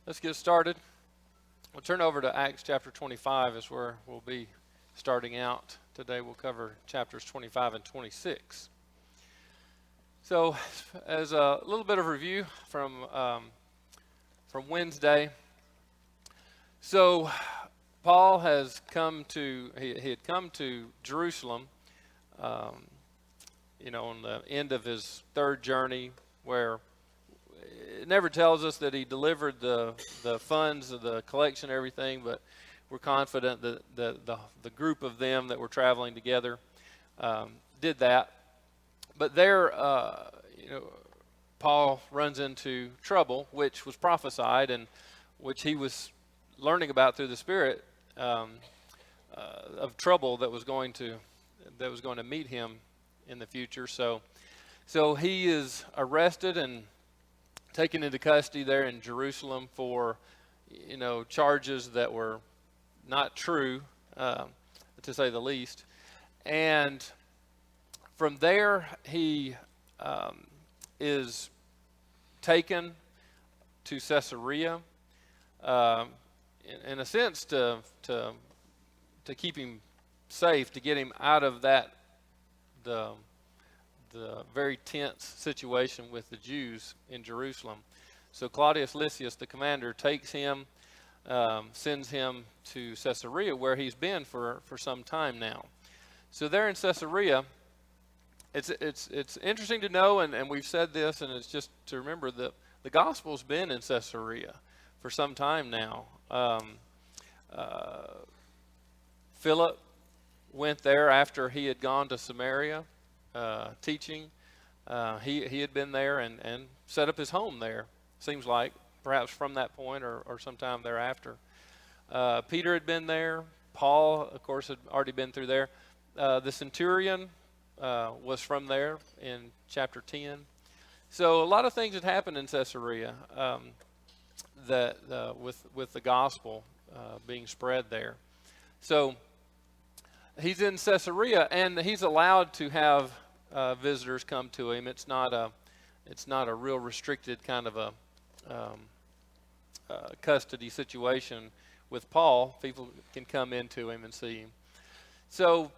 Let's get started. We'll turn over to Acts chapter 25 is where we'll be starting out. Today we'll cover chapters 25 and 26. So as a little bit of review from Wednesday. So Paul has come to, he had come to Jerusalem, on the end of his third journey, where it never tells us that he delivered the funds of the collection and everything, but we're confident that the group of them that were traveling together did that. But there, Paul runs into trouble, which was prophesied and which he was learning about through the Spirit, of trouble that was going to meet him in the future. So he is arrested and taken into custody there in Jerusalem for, charges that were not true, to say the least. And from there, he is taken to Caesarea, in a sense to keep him safe, to get him out of the very tense situation with the Jews in Jerusalem. So Claudius Lysias, the commander, takes him, sends him to Caesarea, where he's been for some time now. So there in Caesarea, it's interesting to know, and we've said this, and it's just to remember that the gospel's been in Caesarea for some time now. Philip went there after he had gone to Samaria, teaching. He had been there and set up his home there, seems like, perhaps from that point or sometime thereafter. Peter had been there. Paul, of course, had already been through there. The centurion was from there in chapter 10. So a lot of things had happened in Caesarea with the gospel being spread there. So he's in Caesarea, and he's allowed to have visitors come to him. It's not a real restricted kind of a custody situation with Paul. People can come into him and see him. So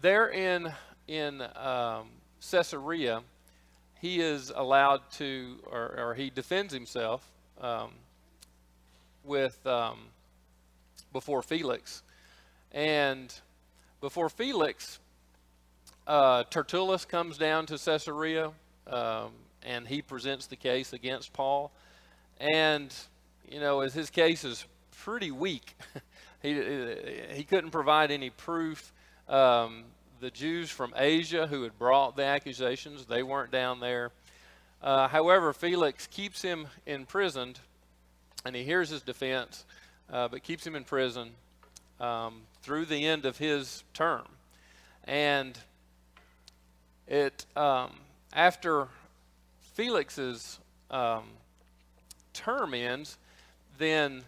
there in Caesarea, he is allowed to, or he defends himself before Felix. And before Felix, Tertullus comes down to Caesarea, and he presents the case against Paul. And, as his case is pretty weak, he couldn't provide any proof. The Jews from Asia who had brought the accusations, they weren't down there. However, Felix keeps him imprisoned, and he hears his defense, but keeps him in prison through the end of his term. And after Felix's term ends, then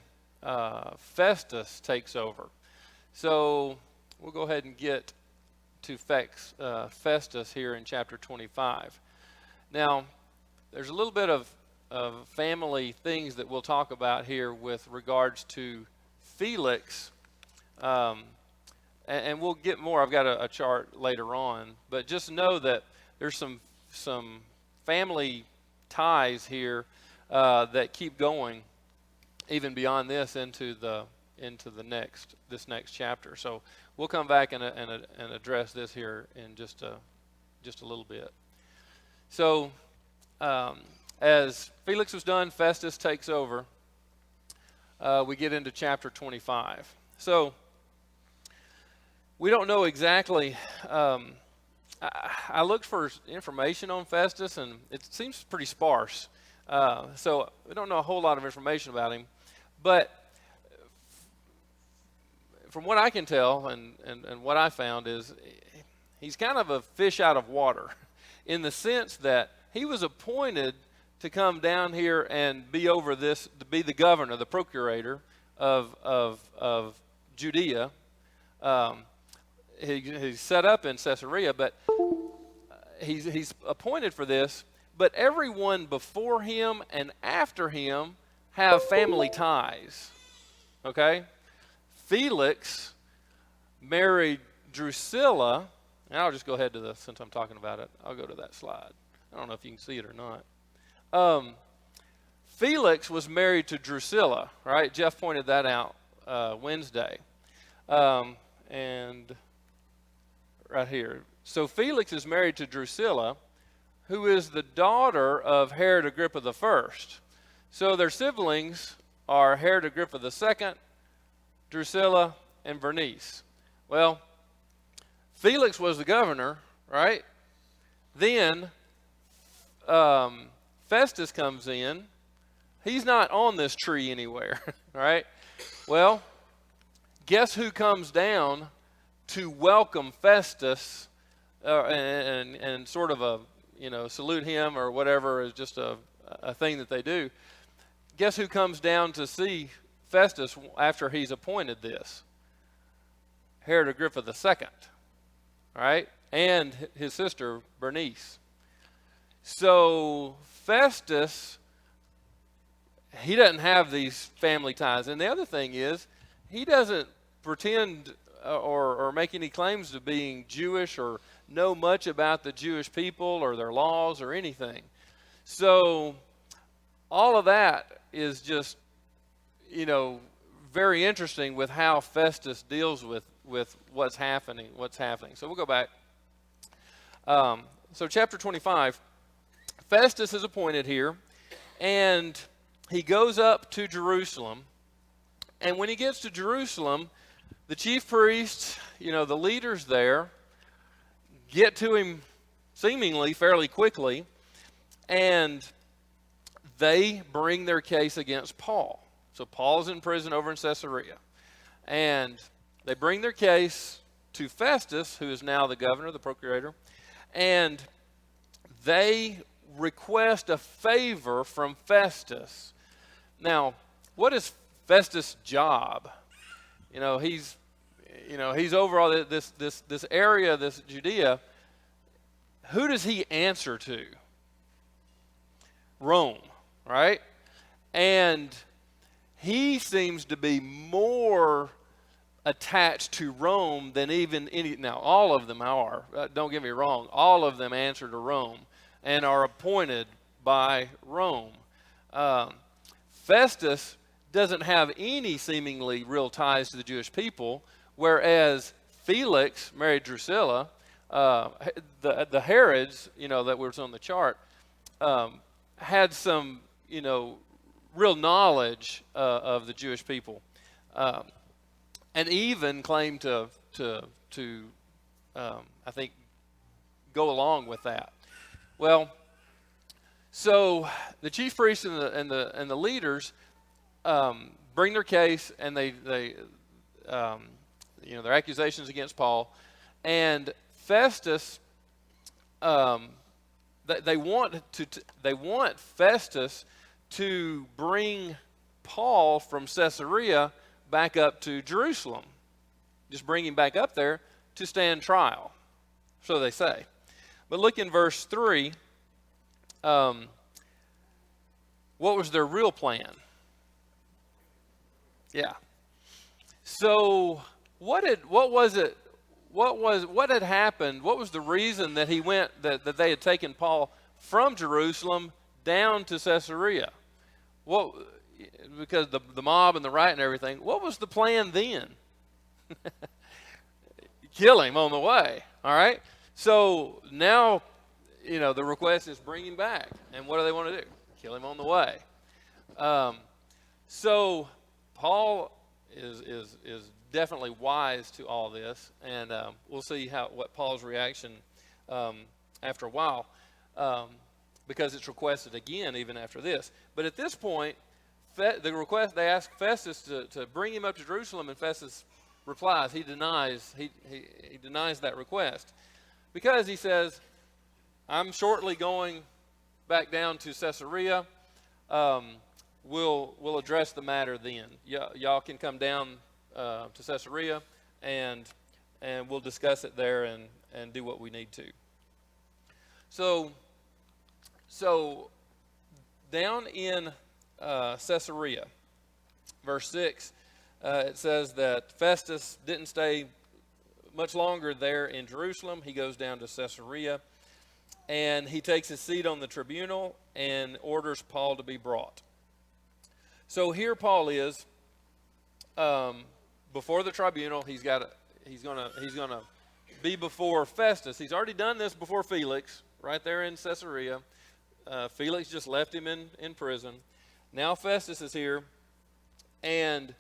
Festus takes over. So we'll go ahead and get to Festus here in chapter 25. Now, there's a little bit of family things that we'll talk about here with regards to Felix, and we'll get more. I've got a chart later on, but just know that there's some family ties here that keep going even beyond this into this next chapter. So we'll come back and address this here in just a little bit. So as Felix was done, Festus takes over. We get into chapter 25. So we don't know exactly. I looked for information on Festus, and it seems pretty sparse. So we don't know a whole lot of information about him. But from what I can tell and what I found is he's kind of a fish out of water in the sense that he was appointed to come down here and be over this, to be the governor, the procurator of Judea. He's set up in Caesarea, but he's appointed for this. but everyone before him and after him have family ties. Okay? Felix married Drusilla, and I'll just go ahead to since I'm talking about it, I'll go to that slide. I don't know if you can see it or not. Felix was married to Drusilla, right? Jeff pointed that out Wednesday. And right here. So Felix is married to Drusilla, who is the daughter of Herod Agrippa I. So their siblings are Herod Agrippa II, Drusilla, and Bernice. Well, Felix was the governor, right? Then Festus comes in. He's not on this tree anywhere, right? Well, guess who comes down to welcome Festus and sort of salute him or whatever is just a thing that they do. Guess who comes down to see Festus after he's appointed this? Herod Agrippa II, right? And his sister Bernice. So Festus, he doesn't have these family ties. And the other thing is, he doesn't pretend or make any claims to being Jewish or know much about the Jewish people or their laws or anything. So all of that is just, very interesting with how Festus deals with what's happening. So we'll go back. So chapter 25, Festus is appointed here, and he goes up to Jerusalem. And when he gets to Jerusalem, the chief priests, the leaders there, get to him seemingly fairly quickly, and they bring their case against Paul. So Paul's in prison over in Caesarea. And they bring their case to Festus, who is now the governor, the procurator, and they request a favor from Festus. Now, what is Festus' job? He's over all this area, this Judea. Who does he answer to? Rome, right? And he seems to be more attached to Rome than even any. Now, all of them are. Don't get me wrong. All of them answer to Rome and are appointed by Rome. Festus doesn't have any seemingly real ties to the Jewish people, whereas Felix married Drusilla. The Herods, that was on the chart, had some, real knowledge of the Jewish people, and even claimed to I think go along with that. Well, so the chief priests and the leaders bring their case, and they their accusations against Paul, and Festus, they want Festus to bring Paul from Caesarea back up to Jerusalem, just bring him back up there to stand trial, so they say. But look in verse 3. What was their real plan? Yeah. So what had happened? What was the reason that he went, that they had taken Paul from Jerusalem down to Caesarea? Because the mob and the riot and everything. What was the plan then? Kill him on the way. All right. So now, the request is bring him back. And what do they want to do? Kill him on the way. So Paul is definitely wise to all this, and we'll see what Paul's reaction after a while, because it's requested again even after this. But at this point, they ask Festus to bring him up to Jerusalem, and Festus replies. He denies that request, because he says, "I'm shortly going back down to Caesarea. We'll address the matter then. Y'all can come down to Caesarea, and we'll discuss it there and do what we need to." So So down in Caesarea, verse 6, it says that Festus didn't stay much longer there in Jerusalem. He goes down to Caesarea, and he takes his seat on the tribunal and orders Paul to be brought. So here Paul is before the tribunal. He's gonna be before Festus. He's already done this before Felix, right there in Caesarea. Felix just left him in prison. Now Festus is here, and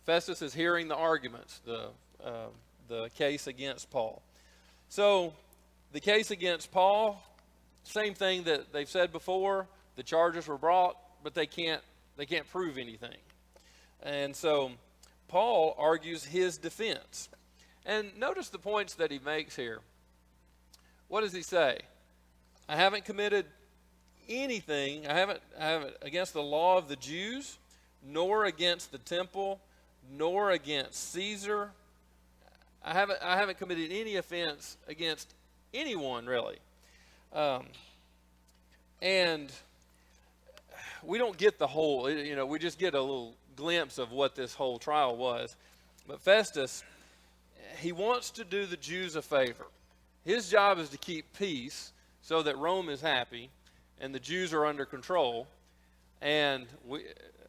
Festus is hearing the arguments, the case against Paul. So the case against Paul, same thing that they've said before. The charges were brought, but they can't prove anything. And so Paul argues his defense. And notice the points that he makes here. What does he say? I haven't committed anything. I haven't against the law of the Jews, nor against the temple, nor against Caesar. I haven't committed any offense against anyone, really. And we don't get the whole, we just get a little glimpse of what this whole trial was. But Festus, he wants to do the Jews a favor. His job is to keep peace so that Rome is happy and the Jews are under control. And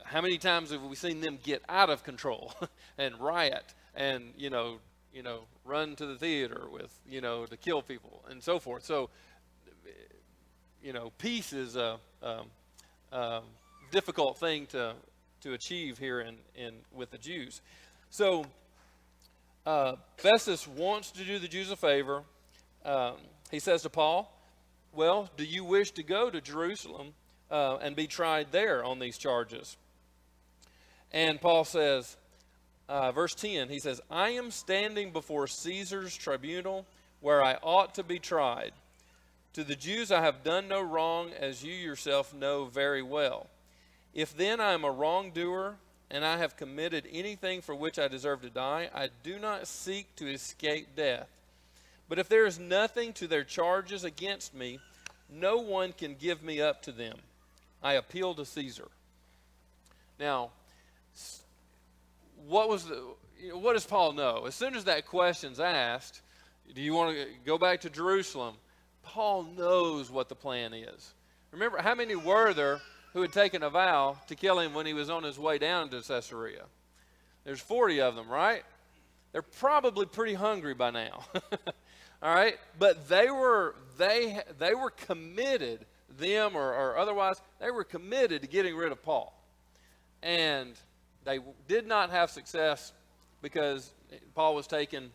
how many times have we seen them get out of control and riot and, run to the theater with, to kill people and so forth. So, peace is a difficult thing to achieve here with the Jews. So Festus wants to do the Jews a favor. He says to Paul, well, do you wish to go to Jerusalem and be tried there on these charges? And Paul says, verse 10, he says, I am standing before Caesar's tribunal where I ought to be tried. To the Jews I have done no wrong, as you yourself know very well. If then I am a wrongdoer, and I have committed anything for which I deserve to die, I do not seek to escape death. But if there is nothing to their charges against me, no one can give me up to them. I appeal to Caesar. Now, what does Paul know? As soon as that question's asked, do you want to go back to Jerusalem? Paul knows what the plan is. Remember, how many were there who had taken a vow to kill him when he was on his way down to Caesarea? There's 40 of them, right? They're probably pretty hungry by now. All right? But they were committed, them or otherwise, they were committed to getting rid of Paul. And they did not have success because Paul was taken,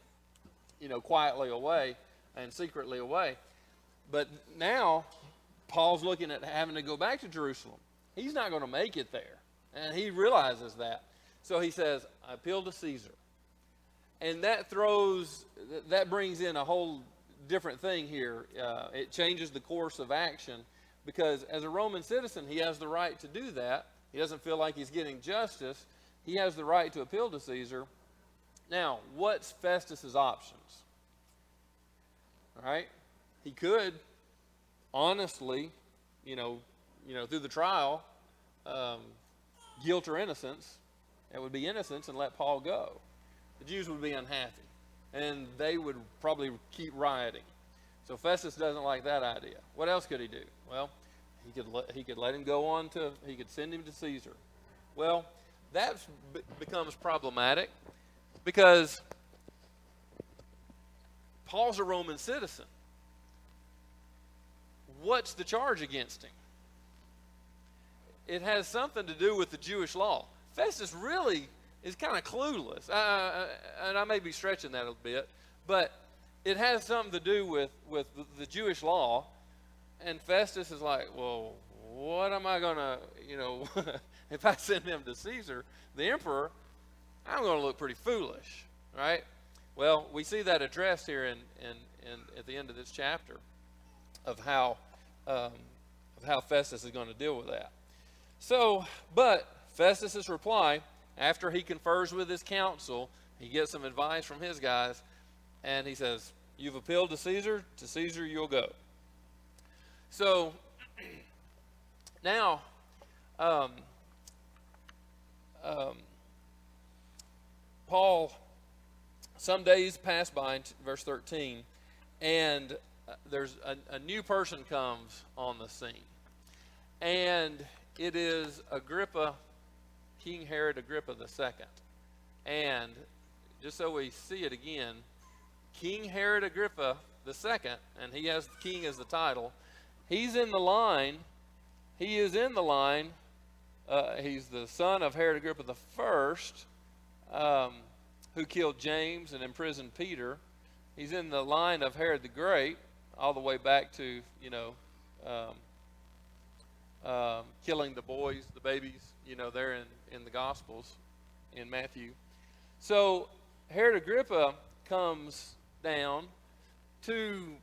quietly away and secretly away. But now Paul's looking at having to go back to Jerusalem. He's not going to make it there. And he realizes that. So he says, I appeal to Caesar. And that brings in a whole different thing here. It changes the course of action because as a Roman citizen, he has the right to do that. He doesn't feel like he's getting justice. He has the right to appeal to Caesar. Now, what's Festus's options? All right? He could honestly, through the trial, guilt or innocence, it would be innocence and let Paul go. The Jews would be unhappy, and they would probably keep rioting. So Festus doesn't like that idea. What else could he do? Well, he could let him go on he could send him to Caesar. Well, that becomes problematic because Paul's a Roman citizen. What's the charge against him? It has something to do with the Jewish law. Festus really is kind of clueless. And I may be stretching that a bit, but it has something to do with the Jewish law. And Festus is like, well, what am I going to, if I send him to Caesar, the emperor, I'm going to look pretty foolish, right? Well, we see that addressed here in at the end of this chapter of how Festus is going to deal with that. So, but Festus's reply, after he confers with his council, he gets some advice from his guys, and he says, you've appealed to Caesar you'll go. So Now, um, um, Paul, some days pass by, in verse 13, and there's a new person comes on the scene. And it is Agrippa, King Herod Agrippa II. And just so we see it again, King Herod Agrippa II, and he has king as the title, he's in the line. He is in the line. He's the son of Herod Agrippa I, who killed James and imprisoned Peter. He's in the line of Herod the Great, all the way back to, killing the boys, the babies, there in the Gospels, in Matthew. So Herod Agrippa comes down to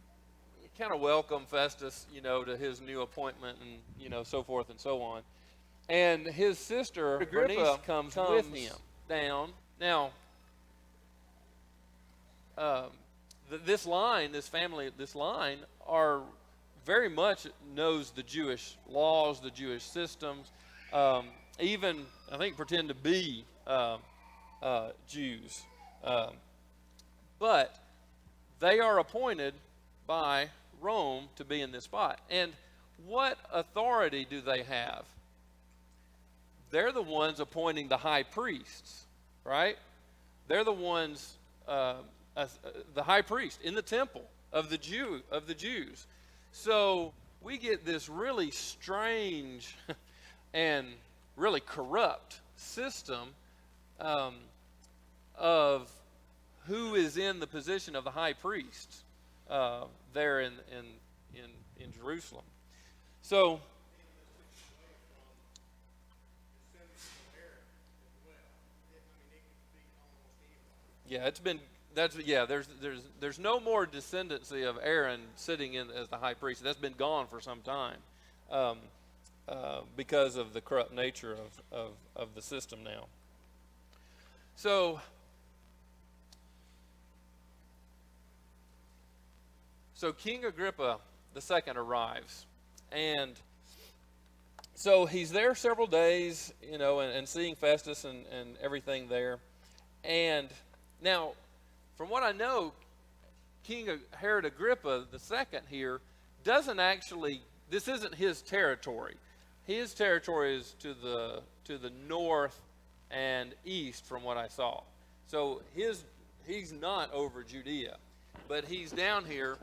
kind of welcome Festus, to his new appointment, and so forth and so on. And his sister Agrippa comes with him down. Now, this line are very much knows the Jewish laws, the Jewish systems, even, I think, pretend to be Jews. But they are appointed by Rome to be in this spot. And what authority do they have? They're the ones appointing the high priests, right? They're the ones, the high priest in the temple of the Jews. So we get this really strange and really corrupt system of who is in the position of the high priest there in Jerusalem. So there's no more descendancy of Aaron sitting in as the high priest. That's been gone for some time because of the corrupt nature of the system now. So King Agrippa II arrives, and so he's there several days, and seeing Festus and everything there. And now, from what I know, King Herod Agrippa II here doesn't actually, this isn't his territory. His territory is to the north and east, from what I saw. So he's not over Judea, but he's down here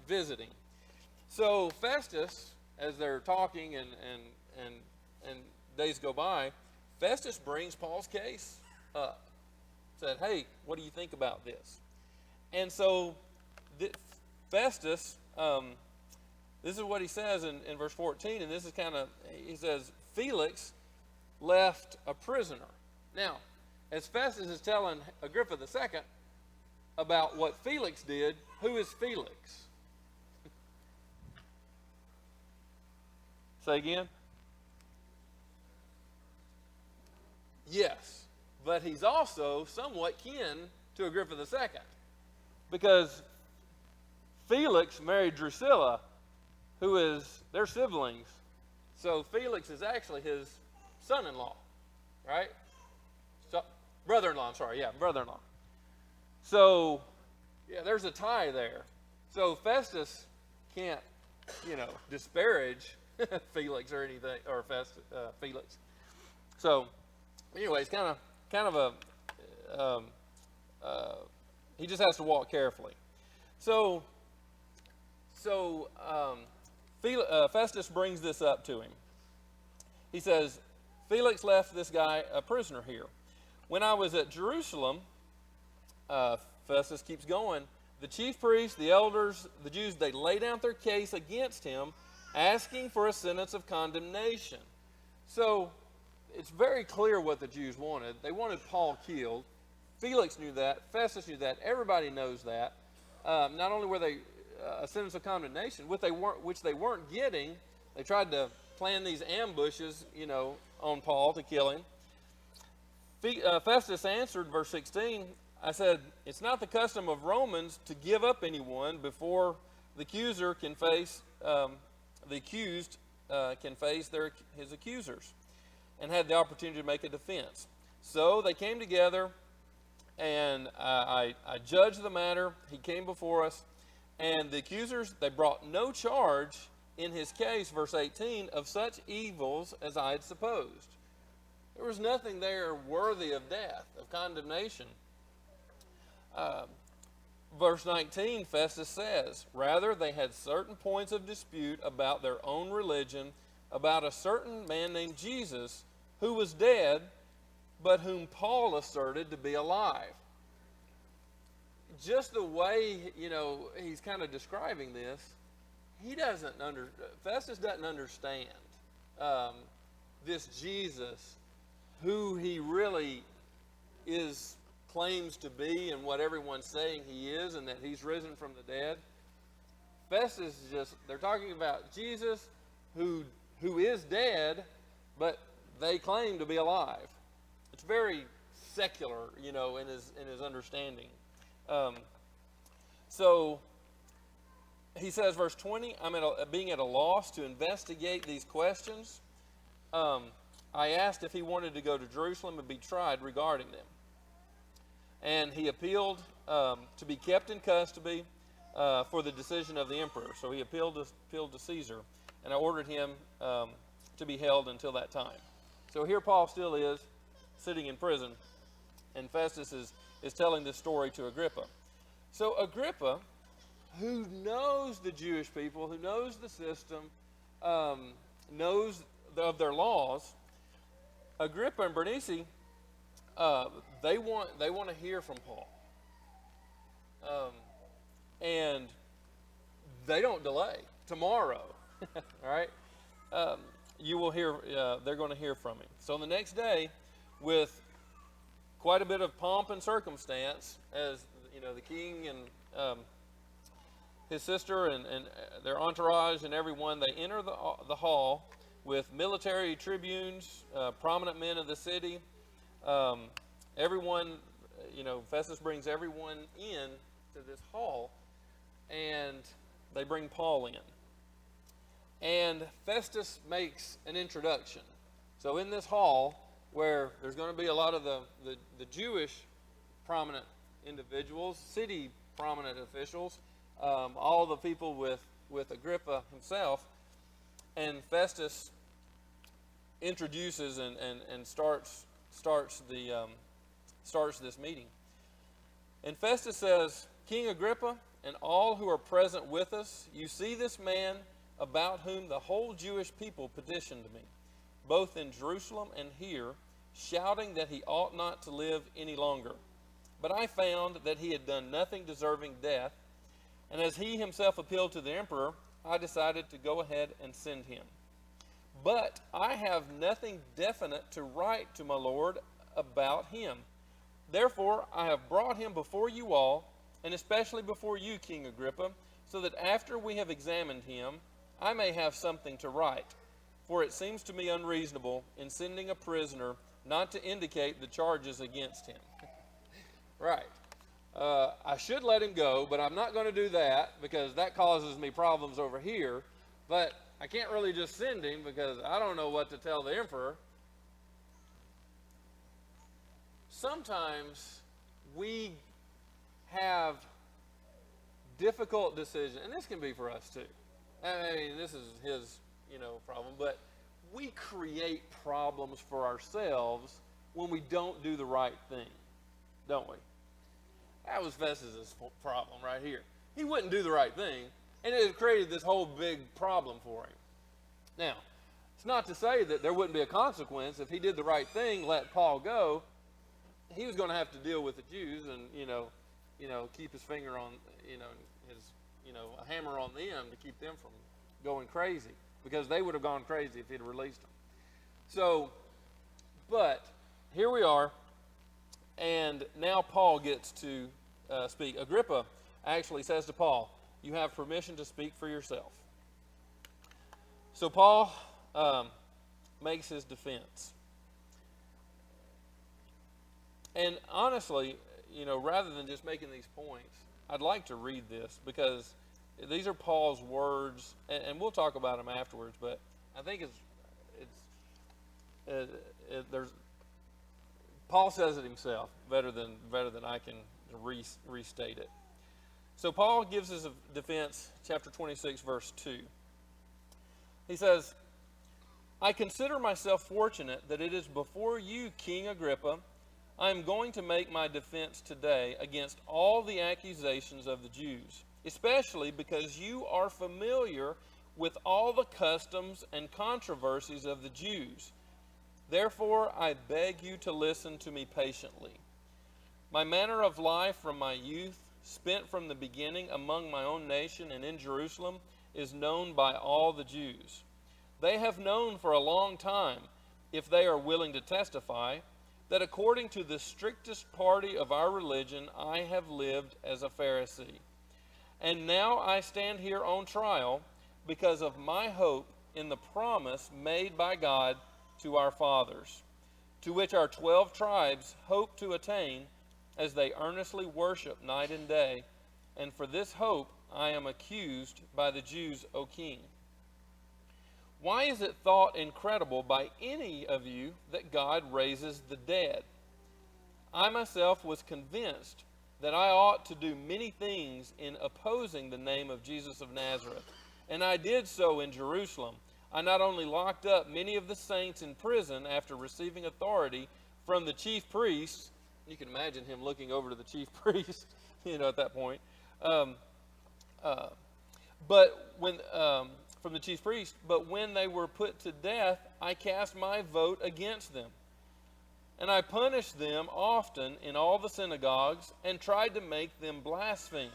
visiting. So Festus, as they're talking and days go by, Festus brings Paul's case up. Said, hey, what do you think about this? And so Festus, this is what he says in verse 14, and this is he says, Felix left a prisoner. Now, as Festus is telling Agrippa II about what Felix did, who is Felix? Say again? Yes, but he's also somewhat kin to Agrippa II, because Felix married Drusilla, who is their siblings. So Felix is actually his son-in-law, right? So, brother-in-law, brother-in-law. So, there's a tie there. So Festus can't, disparage Felix or anything, or Felix. So, anyways, kind of a, he just has to walk carefully. So Festus brings this up to him. He says, Felix left this guy a prisoner here. When I was at Jerusalem, Festus keeps going, the chief priests, the elders, the Jews, they lay down their case against him, asking for a sentence of condemnation. So it's very clear what the Jews wanted. They wanted Paul killed. Felix knew that. Festus knew that. Everybody knows that. Not only were they a sentence of condemnation, which they weren't getting, they tried to plan these ambushes, on Paul to kill him. Festus answered, verse 16, I said, it's not the custom of Romans to give up anyone before the accuser can face the accused can face his accusers, and had the opportunity to make a defense. So they came together, and I judged the matter. He came before us, and the accusers, they brought no charge in his case, verse 18, of such evils as I had supposed. There was nothing there worthy of death, of condemnation. Verse 19, Festus says, rather they had certain points of dispute about their own religion, about a certain man named Jesus, who was dead, but whom Paul asserted to be alive. Just the way, he's kind of describing this, Festus doesn't understand this Jesus, who he really claims to be, and what everyone's saying he is, and that he's risen from the dead. Festus they're talking about Jesus who is dead, but they claim to be alive. It's very secular, in his understanding. So he says, verse 20, I'm being at a loss to investigate these questions. I asked if he wanted to go to Jerusalem and be tried regarding them. And he appealed to be kept in custody for the decision of the emperor. So he appealed to Caesar, and I ordered him to be held until that time. So here Paul still is, sitting in prison, and Festus is telling this story to Agrippa. So Agrippa, who knows the Jewish people, who knows the system, knows of their laws, Agrippa and Bernice, they want to hear from Paul, and they don't delay. Tomorrow, all right, you will hear. They're going to hear from him. So the next day, with quite a bit of pomp and circumstance, as the king and his sister and their entourage and everyone, they enter the hall with military tribunes, prominent men of the city. Everyone, Festus brings everyone in to this hall, and they bring Paul in. And Festus makes an introduction. So in this hall, where there's going to be a lot of the Jewish prominent individuals, city prominent officials, all the people with Agrippa himself, and Festus introduces and starts this meeting. And Festus says, King Agrippa and all who are present with us, you see this man about whom the whole Jewish people petitioned me, both in Jerusalem and here, shouting that he ought not to live any longer. But I found that he had done nothing deserving death, and as he himself appealed to the emperor, I decided to go ahead and send him. But I have nothing definite to write to my Lord about him. Therefore, I have brought him before you all, and especially before you, King Agrippa, so that after we have examined him, I may have something to write. For it seems to me unreasonable in sending a prisoner not to indicate the charges against him. Right. I should let him go, but I'm not going to do that because that causes me problems over here. But I can't really just send him because I don't know what to tell the emperor. Sometimes we have difficult decisions, and this can be for us too. I mean, this is his, problem, but we create problems for ourselves when we don't do the right thing, don't we? That was Festus's problem right here. He wouldn't do the right thing, and it created this whole big problem for him. Now, it's not to say that there wouldn't be a consequence if he did the right thing, let Paul go. He was going to have to deal with the Jews and, keep his finger on, a hammer on them to keep them from going crazy, because they would have gone crazy if he'd released them. So, but here we are, and now Paul gets to speak. Agrippa actually says to Paul, you have permission to speak for yourself. So Paul makes his defense. And honestly, rather than just making these points, I'd like to read this because these are Paul's words, and we'll talk about them afterwards. But I think there's Paul says it himself better than I can restate it. So Paul gives his defense, chapter 26, verse 2. He says, I consider myself fortunate that it is before you, King Agrippa, I am going to make my defense today against all the accusations of the Jews, especially because you are familiar with all the customs and controversies of the Jews. Therefore, I beg you to listen to me patiently. My manner of life from my youth, spent from the beginning among my own nation and in Jerusalem, is known by all the Jews. They have known for a long time, if they are willing to testify, that according to the strictest party of our religion, I have lived as a Pharisee. And now I stand here on trial because of my hope in the promise made by God to our fathers, to which our 12 tribes hope to attain as they earnestly worship night and day. And for this hope I am accused by the Jews, O king. Why is it thought incredible by any of you that God raises the dead? I myself was convinced that I ought to do many things in opposing the name of Jesus of Nazareth, and I did so in Jerusalem. I not only locked up many of the saints in prison after receiving authority from the chief priests. You can imagine him looking over to the chief priest, at that point. From the chief priest, but when they were put to death, I cast my vote against them. And I punished them often in all the synagogues and tried to make them blaspheme.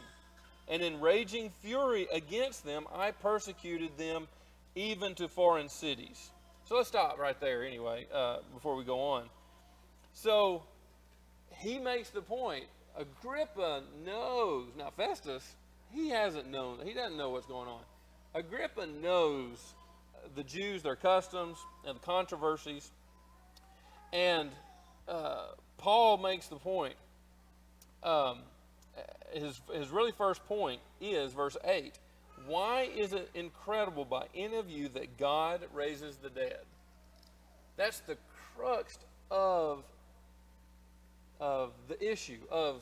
And in raging fury against them, I persecuted them even to foreign cities. So let's stop right there anyway, before we go on. So he makes the point. Agrippa knows. Now Festus, he hasn't known. He doesn't know what's going on. Agrippa knows the Jews, their customs, and the controversies. And Paul makes the point. His really first point is verse 8. Why is it incredible by any of you that God raises the dead? That's the crux of the issue of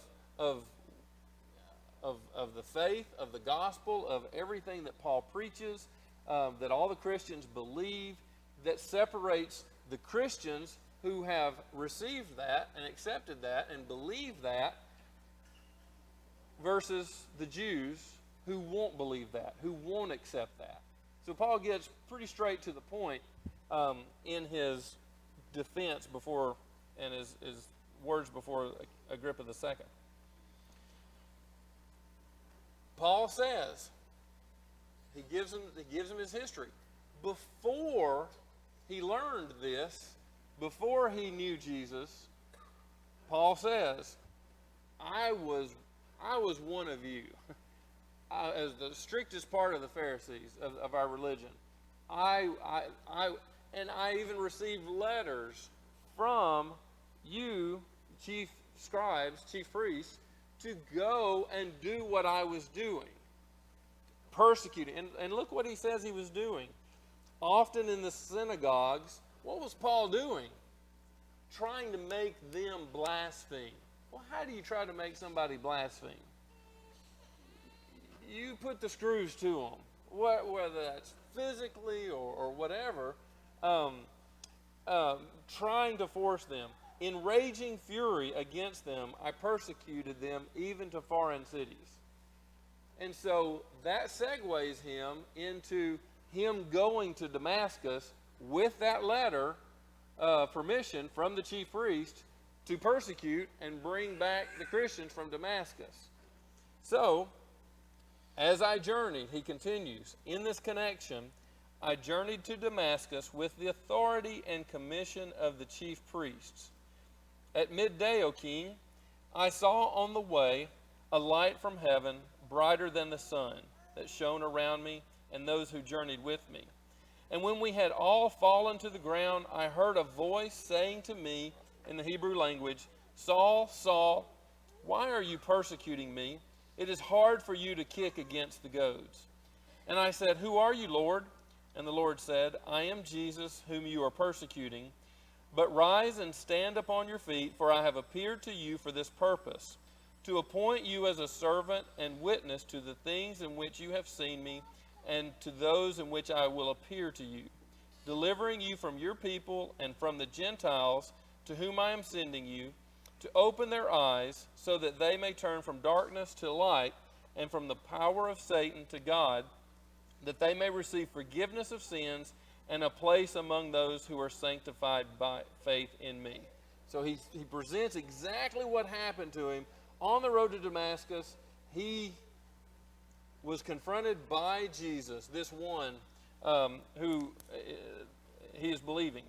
the faith, of the gospel, of everything that Paul preaches, that all the Christians believe, that separates the Christians who have received that and accepted that and believe that versus the Jews who won't believe that, who won't accept that. So Paul gets pretty straight to the point in his defense before, and his words before Agrippa II. Paul says, he gives him his history. Before he learned this, before he knew Jesus, Paul says, I was one of you. As the strictest part of the Pharisees of our religion. I even received letters from you, chief scribes, chief priests, to go and do what I was doing. Persecuting. And look what he says he was doing. Often in the synagogues, what was Paul doing? Trying to make them blaspheme. Well, how do you try to make somebody blaspheme? You put the screws to them, whether that's physically or whatever, trying to force them. In raging fury against them, I persecuted them even to foreign cities. And so that segues him into him going to Damascus with that letter, permission from the chief priest to persecute and bring back the Christians from Damascus. So, as I journeyed, he continues, in this connection, I journeyed to Damascus with the authority and commission of the chief priests. At midday, O king, I saw on the way a light from heaven, brighter than the sun, that shone around me and those who journeyed with me. And when we had all fallen to the ground, I heard a voice saying to me in the Hebrew language, Saul, Saul, why are you persecuting me? It is hard for you to kick against the goads. And I said, Who are you, Lord? And the Lord said, I am Jesus, whom you are persecuting. But rise and stand upon your feet, for I have appeared to you for this purpose, to appoint you as a servant and witness to the things in which you have seen me, and to those in which I will appear to you, delivering you from your people and from the Gentiles to whom I am sending you, to open their eyes so that they may turn from darkness to light and from the power of Satan to God, that they may receive forgiveness of sins and a place among those who are sanctified by faith in me. So he presents exactly what happened to him on the road to Damascus. He was confronted by Jesus, this one who he is believing.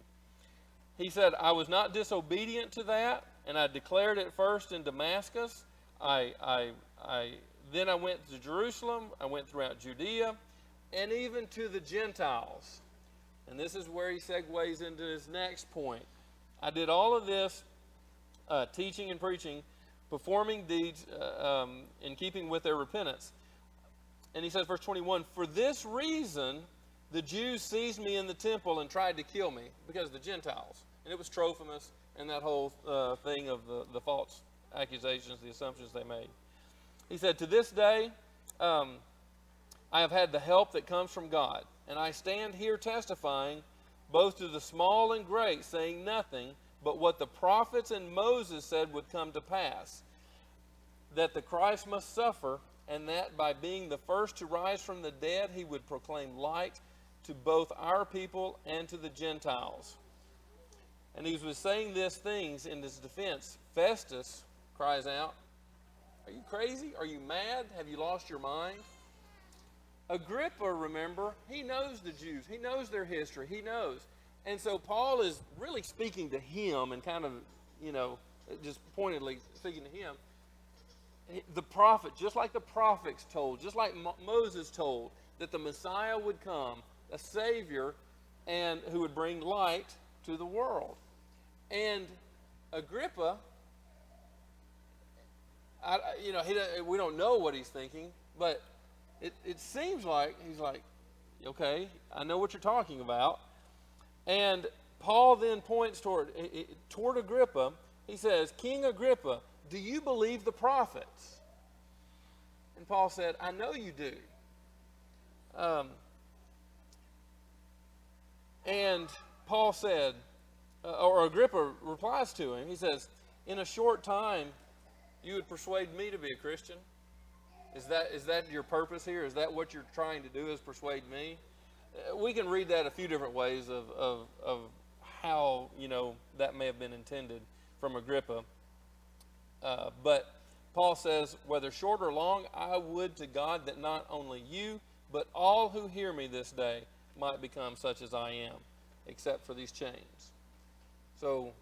He said, I was not disobedient to that, and I declared it first in Damascus. Then I went to Jerusalem. I went throughout Judea, and even to the Gentiles. And this is where he segues into his next point. I did all of this teaching and preaching, performing deeds in keeping with their repentance. And he says, verse 21, For this reason the Jews seized me in the temple and tried to kill me, because of the Gentiles. And it was Trophimus and that whole thing of the false accusations, the assumptions they made. He said, To this day I have had the help that comes from God. And I stand here testifying both to the small and great, saying nothing but what the prophets and Moses said would come to pass, that the Christ must suffer, and that by being the first to rise from the dead, he would proclaim light to both our people and to the Gentiles. And he was saying these things in his defense. Festus cries out, Are you crazy? Are you mad? Have you lost your mind? Agrippa, remember, he knows the Jews. He knows their history. He knows. And so Paul is really speaking to him and kind of, just pointedly speaking to him. The prophet, just like the prophets told, just like Moses told, that the Messiah would come, a Savior, and who would bring light to the world. And Agrippa, we don't know what he's thinking, but it seems like he's like, okay, I know what you're talking about. And Paul then points toward Agrippa. He says, King Agrippa, do you believe the prophets? And Paul said, I know you do. And Paul said, or Agrippa replies to him, he says, in a short time, you would persuade me to be a Christian? Is that your purpose here? Is that what you're trying to do, is persuade me? We can read that a few different ways of how, that may have been intended from Agrippa. But Paul says, whether short or long, I would to God that not only you, but all who hear me this day might become such as I am, except for these chains. So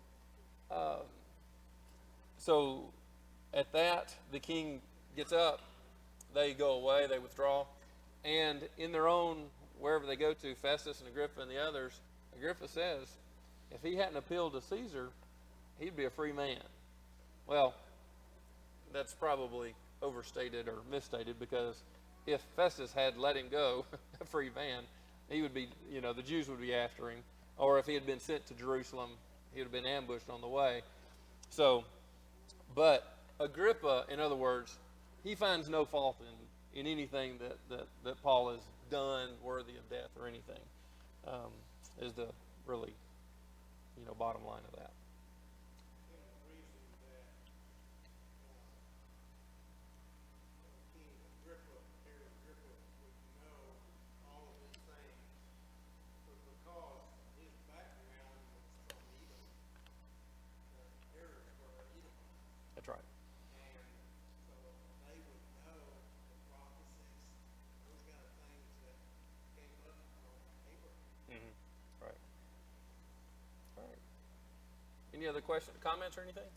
at that, the king gets up. They go away, they withdraw. And in their own, wherever they go to, Festus and Agrippa and the others, Agrippa says, if he hadn't appealed to Caesar, he'd be a free man. Well, that's probably overstated or misstated, because if Festus had let him go, a free man, he would be, the Jews would be after him. Or if he had been sent to Jerusalem, he would have been ambushed on the way. So, but Agrippa, in other words, he finds no fault in anything that Paul has done worthy of death or anything, is the really, bottom line of that. That's right. Right. All right. Any other questions, comments, or anything?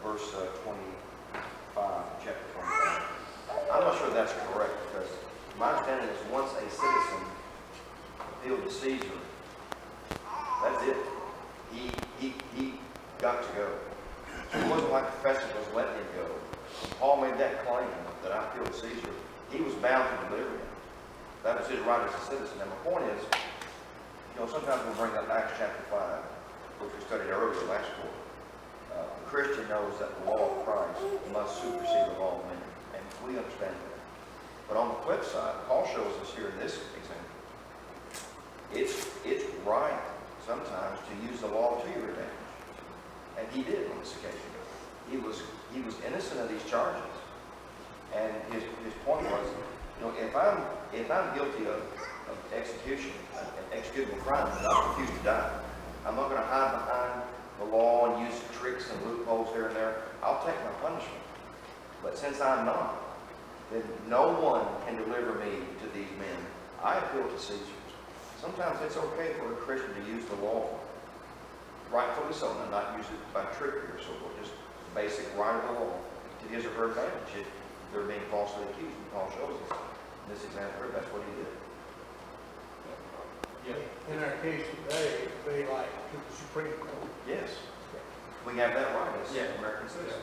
Verse 25, chapter 25. I'm not sure got to go. So it wasn't like the festivals letting him go. When Paul made that claim that I killed Caesar, he was bound to deliver him. That was his right as a citizen. And my point is, sometimes we'll bring up Acts chapter 5, which we studied earlier last quarter. The Christian knows that the law of Christ must supersede the law of men, and we understand that. But on the flip side, Paul shows us here in this example, it's right sometimes to use the law to your advantage, and he did on this occasion. He was innocent of these charges, and his point was, if I'm guilty of execution, an executable crime, and I refuse to die, I'm not going to hide behind the law and use tricks and loopholes here and there. I'll take my punishment. But since I'm not, then no one can deliver me to these men. I appeal to Caesar. Sometimes it's okay for a Christian to use the law, rightfully so, and not use it by trickery or so forth, just basic right of the law to his or her advantage if they're being falsely accused. And Paul shows us in this example, that's what he did. In our case today, they like to the Supreme Court. Yes. We have that right as American citizens.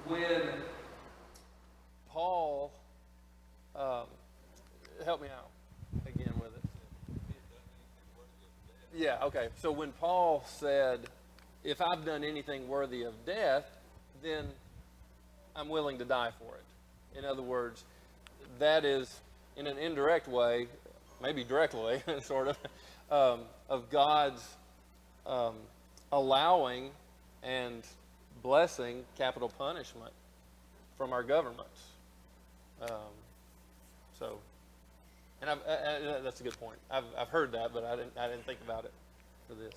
When Paul, help me out again with it. Yeah, okay. So when Paul said, if I've done anything worthy of death, then I'm willing to die for it. In other words, that is, in an indirect way, maybe direct way, sort of God's allowing and blessing capital punishment from our governments. That's a good point. I've heard that, but I didn't think about it for this.